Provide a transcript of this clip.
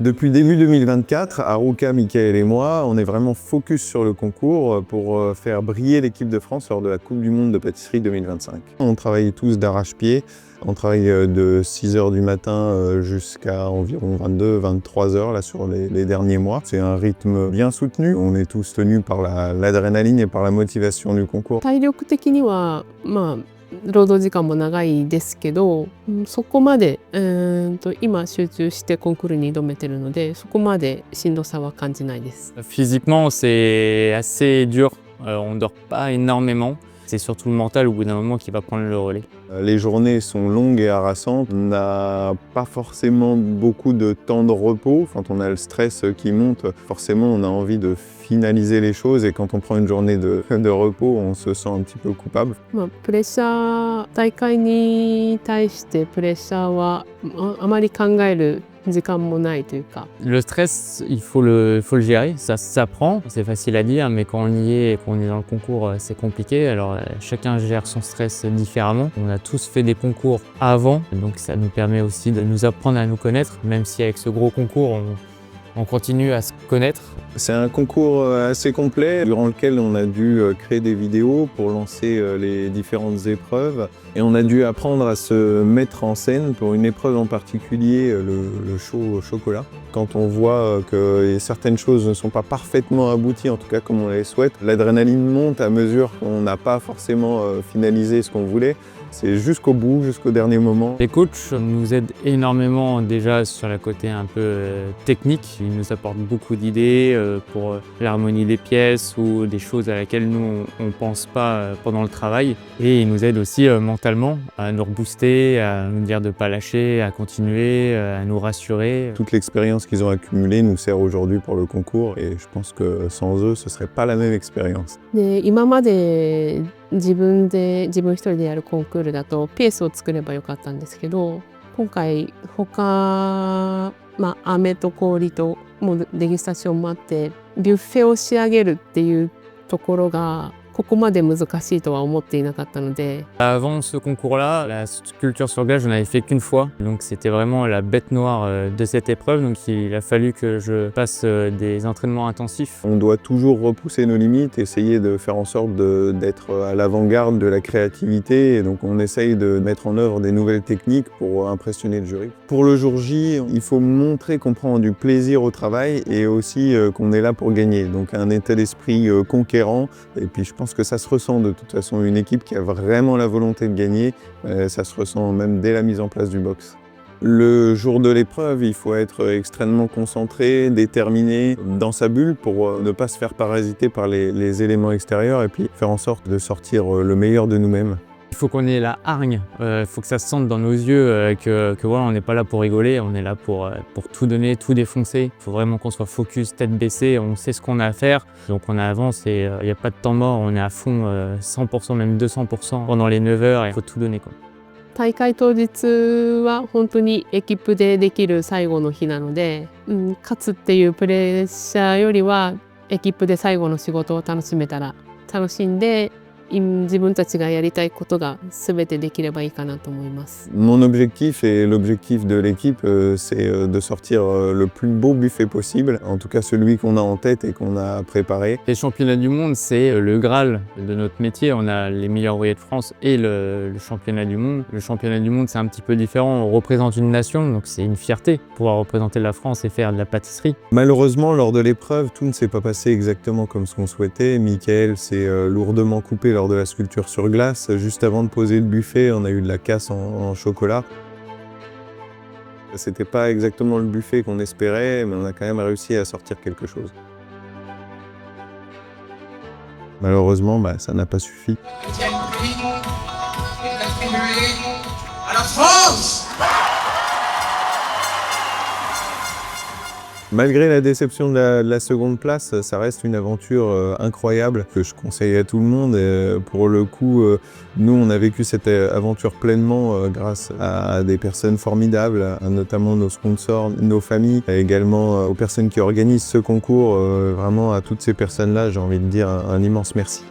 Depuis début 2024, Haruka, Mickaël et moi, on est vraiment focus sur le concours pour faire briller l'équipe de France lors de la Coupe du Monde de pâtisserie 2025. On travaille tous d'arrache-pied. On travaille de 6 h du matin jusqu'à environ 22-23 h là, sur les derniers mois. C'est un rythme bien soutenu. On est tous tenus par l'adrénaline et par la motivation du concours. 体力的には労働時間も長いですけど、そこまで今集中してコンクールに挑めてるので、そこまでしんどさは感じないです。Physiquement, c'est assez dur. On dort pas énormément. C'est surtout le mental au bout d'un moment qui va prendre le relais. Les journées sont longues et harassantes. On n'a pas forcément beaucoup de temps de repos. Quand on a le stress qui monte, forcément on a envie de finaliser les choses et quand on prend une journée de repos, on se sent un petit peu coupable. プレッシャー、大会に対してプレッシャーはあまり考える時間もないというか。 Le stress, il faut le gérer, ça s'apprend, c'est facile à dire, mais quand on y est et qu'on est dans le concours, c'est compliqué. Alors chacun gère son stress différemment. On a tous fait des concours avant, donc ça nous permet aussi de nous apprendre à nous connaître, même si avec ce gros concours, on continue à se connaître. C'est un concours assez complet durant lequel on a dû créer des vidéos pour lancer les différentes épreuves et on a dû apprendre à se mettre en scène pour une épreuve en particulier, le show au chocolat. Quand on voit que certaines choses ne sont pas parfaitement abouties, en tout cas comme on les souhaite, l'adrénaline monte à mesure qu'on n'a pas forcément finalisé ce qu'on voulait. C'est jusqu'au bout, jusqu'au dernier moment. Les coachs nous aident énormément déjà sur le côté un peu technique. Ils nous apportent beaucoup d'idées pour l'harmonie des pièces ou des choses à laquelle nous on ne pense pas pendant le travail. Et ils nous aident aussi mentalement à nous rebooster, à nous dire de ne pas lâcher, à continuer, à nous rassurer. Toute l'expérience qu'ils ont accumulée nous sert aujourd'hui pour le concours et je pense que sans eux, ce ne serait pas la même expérience. で今まで自分一人でやるコンクールだとペースを作ればよかったんですけど、今回飴と氷ともうデギスタションもあってビュッフェを仕上げるっていうところがここまで難しいとは思っていなかったので。 Avant ce concours-là, la sculpture sur glace, je n'en avais fait qu'une fois. Donc c'était vraiment la bête noire de cette épreuve. Donc il a fallu que je fasse des entraînements intensifs. On doit toujours repousser nos limites, essayer de faire en sorte d'être à l'avant-garde de la créativité. Et donc on essaye de mettre en œuvre des nouvelles techniques pour impressionner le jury. Pour le jour J, il faut montrer qu'on prend du plaisir au travail et aussi qu'on est là pour gagner. Donc un état d'esprit conquérant. Et puis je pense que ça se ressent de toute façon. Une équipe qui a vraiment la volonté de gagner, ça se ressent même dès la mise en place du box. Le jour de l'épreuve, il faut être extrêmement concentré, déterminé dans sa bulle pour ne pas se faire parasiter par les éléments extérieurs et puis faire en sorte de sortir le meilleur de nous-mêmes. Il faut qu'on ait la hargne, il faut que ça se sente dans nos yeux que voilà, on n'est pas là pour rigoler, on est là pour tout donner, tout défoncer. Il faut vraiment qu'on soit focus, tête baissée, on sait ce qu'on a à faire. Donc on avance et il n'y a pas de temps mort, on est à fond 100%, même 200% pendant les 9 heures et il faut tout donner, quoi. 大会当日は本当にエキップでできる最後の日なので、勝つっていうプレッシャーよりはエキップで最後の仕事を楽しめたら楽しんで自分たちがやりたいことが全てできればいいかなと思います。 Mon objectif et l'objectif de l'équipe, c'est de sortir le plus beau buffet possible, en tout cas celui qu'on a en tête et qu'on a préparé. Les championnats du monde, c'est le Graal de notre métier. On a les meilleurs ouvriers de France et le championnat du monde. Le championnat du monde, c'est un petit peu différent. On représente une nation, donc c'est une fierté de pouvoir représenter la France et faire de la pâtisserie. Malheureusement, lors de l'épreuve, tout ne s'est pas passé exactement comme ce qu'on souhaitait. Mickaël s'est lourdement coupé lors de la sculpture sur glace. Juste avant de poser le buffet, on a eu de la casse en chocolat. C'était pas exactement le buffet qu'on espérait, mais on a quand même réussi à sortir quelque chose. Malheureusement, ça n'a pas suffi. À la France! Malgré la déception de la seconde place, ça reste une aventure incroyable que je conseille à tout le monde. Et pour le coup, nous, on a vécu cette aventure pleinement grâce à des personnes formidables, notamment nos sponsors, nos familles, et également aux personnes qui organisent ce concours. Vraiment, à toutes ces personnes-là, j'ai envie de dire un immense merci.